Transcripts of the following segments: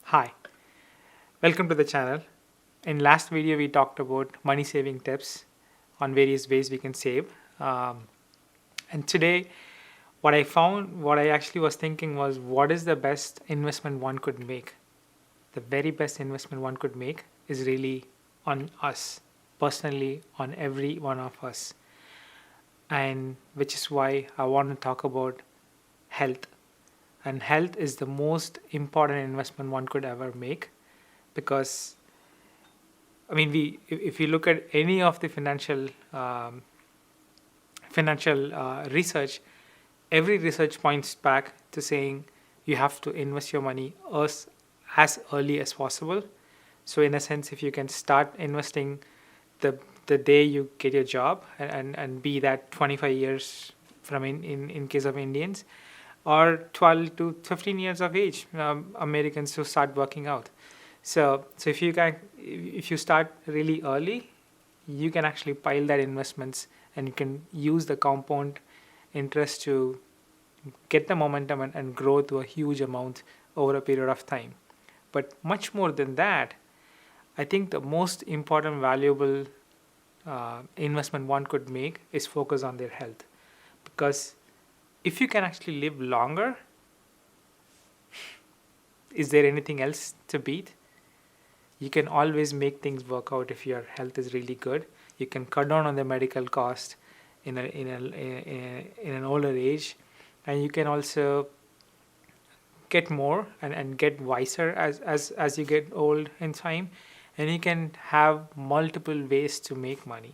Hi, welcome to the channel. In last video, we talked about money saving tips on various ways we can save. Um, and today, what I actually was thinking was, what is the best investment one could make? The very best investment one could make is really on us, personally, on every one of us. And which is why I want to talk about health. And health is the most important investment one could ever make because if you look at any of the financial research, every research points back to saying you have to invest your money as early as possible. So, in a sense, if you can start investing the the day you get your job, and be that 25 years from in case of Indians, or 12 to 15 years of age, Americans who start working out. So if you start really early, you can actually pile that investments, and you can use the compound interest to get the momentum and grow to a huge amount over a period of time. But much more than that, I think the most important valuable investment one could make is focus on their health, because if you can actually live longer, is there anything else to beat? You can always make things work out if your health is really good. You can cut down on the medical cost in an older age, and you can also get more and get wiser as you get old in time, and you can have multiple ways to make money.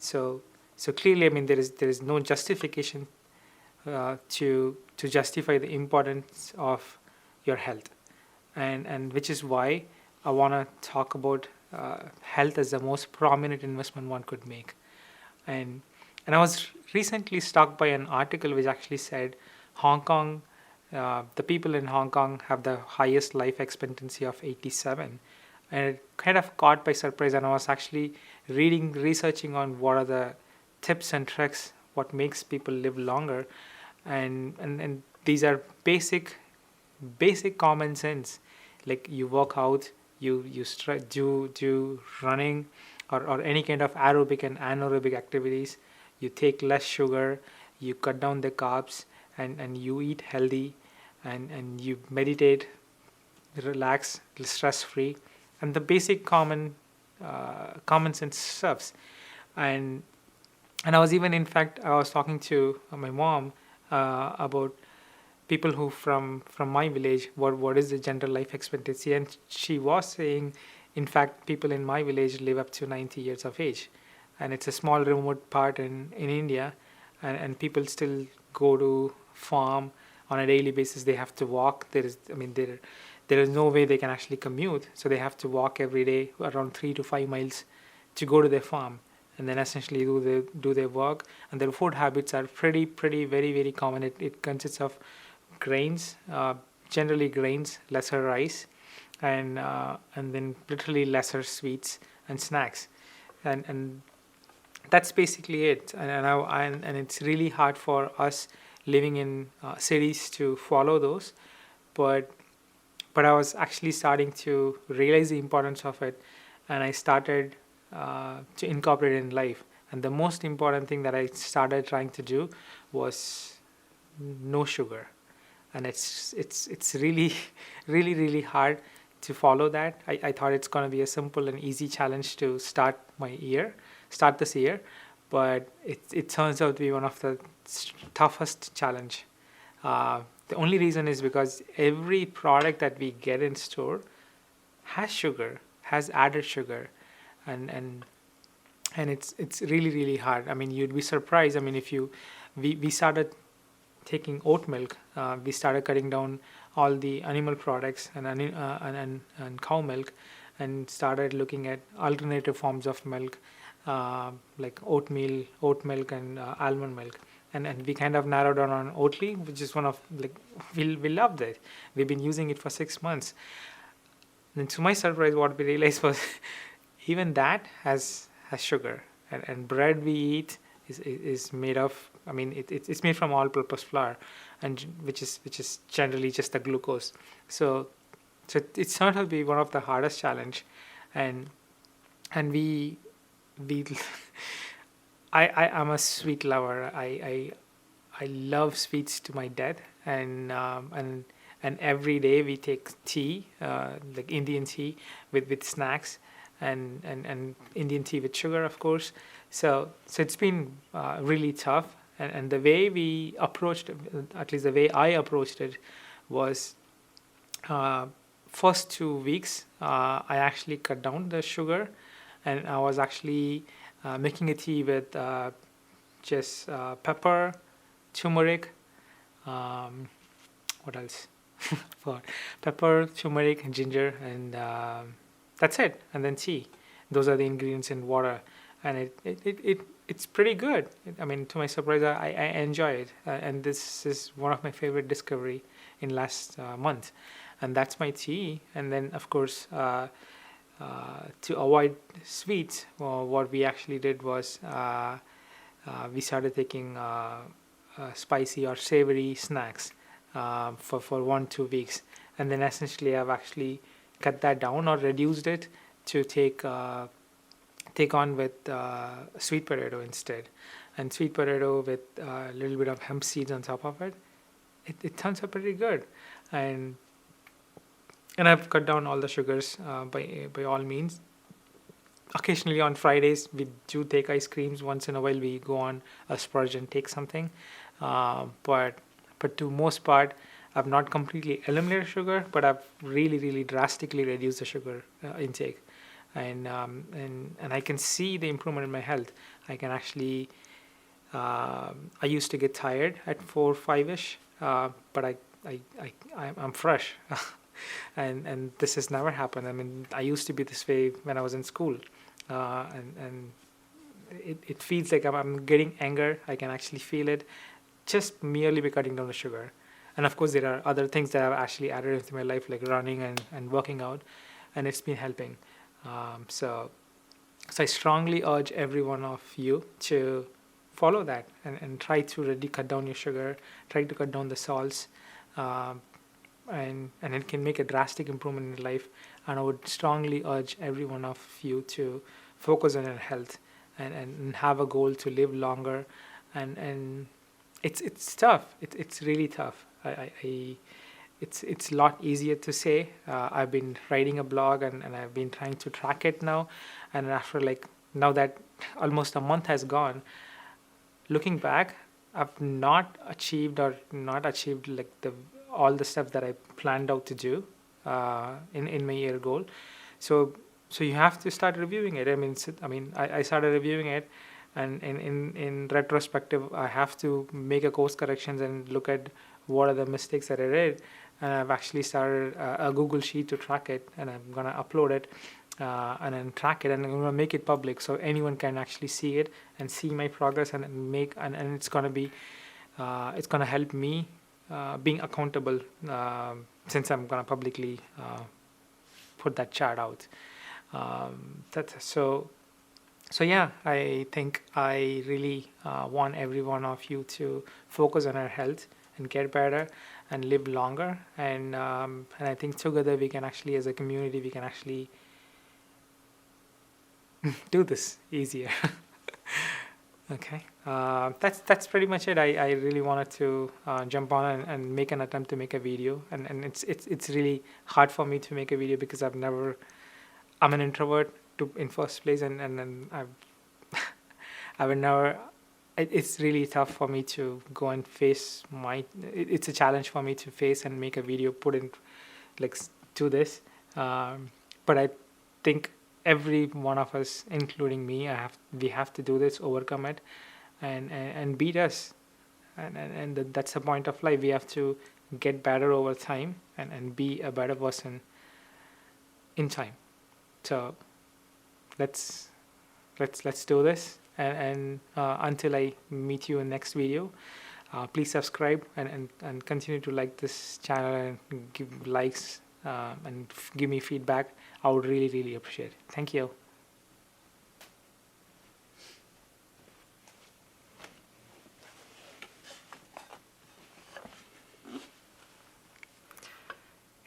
So clearly, there is no justification to justify the importance of your health, and which is why I want to talk about health as the most prominent investment one could make. And and I was recently struck by an article which actually said Hong Kong, the people in Hong Kong have the highest life expectancy of 87, and it kind of caught by surprise. And I was actually researching on what are the tips and tricks what makes people live longer, and these are basic common sense, like you work out, do running, or any kind of aerobic and anaerobic activities, you take less sugar, you cut down the carbs, and you eat healthy, and you meditate, relax, stress free, and the basic common sense stuffs. And and I was even, in fact, I was talking to my mom about people who from my village, what is the general life expectancy, and she was saying, in fact, people in my village live up to 90 years of age, and it's a small remote part in India, and people still go to farm on a daily basis. They have to walk. There is no way they can actually commute, so they have to walk every day around 3 to 5 miles to go to their farm, and then essentially do their work. And their food habits are pretty very very common. It consists of grains, generally grains, lesser rice, and then literally lesser sweets and snacks, and that's basically it. And it's really hard for us living in cities to follow those, but I was actually starting to realize the importance of it, and I started to incorporate it in life. And the most important thing that I started trying to do was no sugar, and it's really really hard to follow that. I thought it's going to be a simple and easy challenge to start this year, but it turns out to be one of the toughest challenge. The only reason is because every product that we get in store has added sugar, and it's really really hard. I mean, you'd be surprised. I mean, if you we started taking oat milk, we started cutting down all the animal products and cow milk, and started looking at alternative forms of milk, like oat milk, and almond milk. And we kind of narrowed down on Oatly, which is one of, like, we loved it. We've been using it for 6 months. And to my surprise, what we realized was even that has sugar, and bread we eat is made of, it's made from all purpose flour, and which is generally just the glucose. So So it's turned out to be one of the hardest challenge, and and we I am a sweet lover. I love sweets to my death, and every day we take tea, like Indian tea with snacks, and Indian tea with sugar, of course. So it's been really tough, and the way we approached, at least the way I approached it, was uh, first 2 weeks I actually cut down the sugar, and I was actually making a tea with just pepper, turmeric, um, what else? For pepper, turmeric, ginger, and that's it. And then tea. Those are the ingredients in water, and it's pretty good. I mean, to my surprise, I enjoy it, and this is one of my favorite discovery in last month, and that's my tea. And then of course. To avoid sweets, well, what we actually did was we started taking spicy or savory snacks for 1 2 weeks, and then essentially I've actually cut that down or reduced it to take on with sweet potato instead, and sweet potato with a little bit of hemp seeds on top of it. It turns out pretty good, and I've cut down all the sugars by all means. Occasionally on Fridays we do take ice creams. Once in a while we go on a splurge and take something, but to most part I've not completely eliminated sugar, but I've really drastically reduced the sugar intake, and I can see the improvement in my health. I can actually I used to get tired at 4 5 ish, but I'm fresh. And this has never happened. I mean, I used to be this way when I was in school, and it feels like I'm getting anger. I can actually feel it just merely by cutting down the sugar. And of course, there are other things that I've actually added into my life, like running and working out, and it's been helping. So I strongly urge every one of you to follow that, and try to really cut down your sugar, try to cut down the salts. Um, and it can make a drastic improvement in your life. And I would strongly urge every one of you to focus on your health, and have a goal to live longer. And it's tough. It's really tough. It's a lot easier to say. I've been writing a blog, and I've been trying to track it now. And after, like, now that almost a month has gone, looking back, I've not achieved like the all the stuff that I planned out to do in my year goal. So you have to start reviewing it. I started reviewing it, and in retrospective, I have to make a course corrections and look at what are the mistakes that I did. And I've actually started a Google sheet to track it, and I'm gonna upload it and then track it, and I'm gonna make it public so anyone can actually see it and see my progress, and it's gonna help me being accountable, since I'm gonna publicly put that chart out. That's so yeah, I think I really want every one of you to focus on our health and get better and live longer, and I think together we can actually, as a community, we can actually do this easier. Okay, that's pretty much it. I really wanted to jump on and make an attempt to make a video, and it's really hard for me to make a video because I'm an introvert in first place, and I would never. It's really tough for me to go and face it's a challenge for me to face and make a video, put in like to this. But I think every one of us, including me, we have to do this, overcome it, and beat us, and that's the point of life. We have to get better over time, and be a better person in time. So let's do this, and until I meet you in next video, please subscribe, and continue to like this channel and give likes, and give me feedback. I would really appreciate it. Thank you.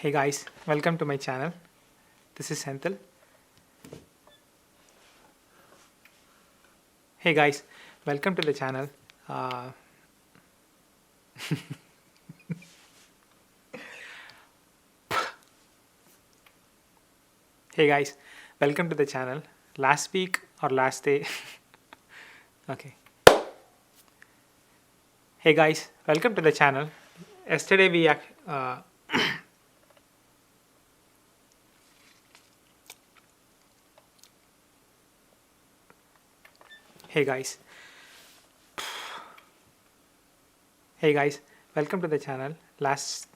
Hey guys, welcome to my channel. This is Senthil. Hey guys, welcome to the channel. Uh, hey guys, welcome to the channel. Last week or last day. Okay. Hey guys, welcome to the channel. Yesterday hey guys. Hey guys, welcome to the channel. Last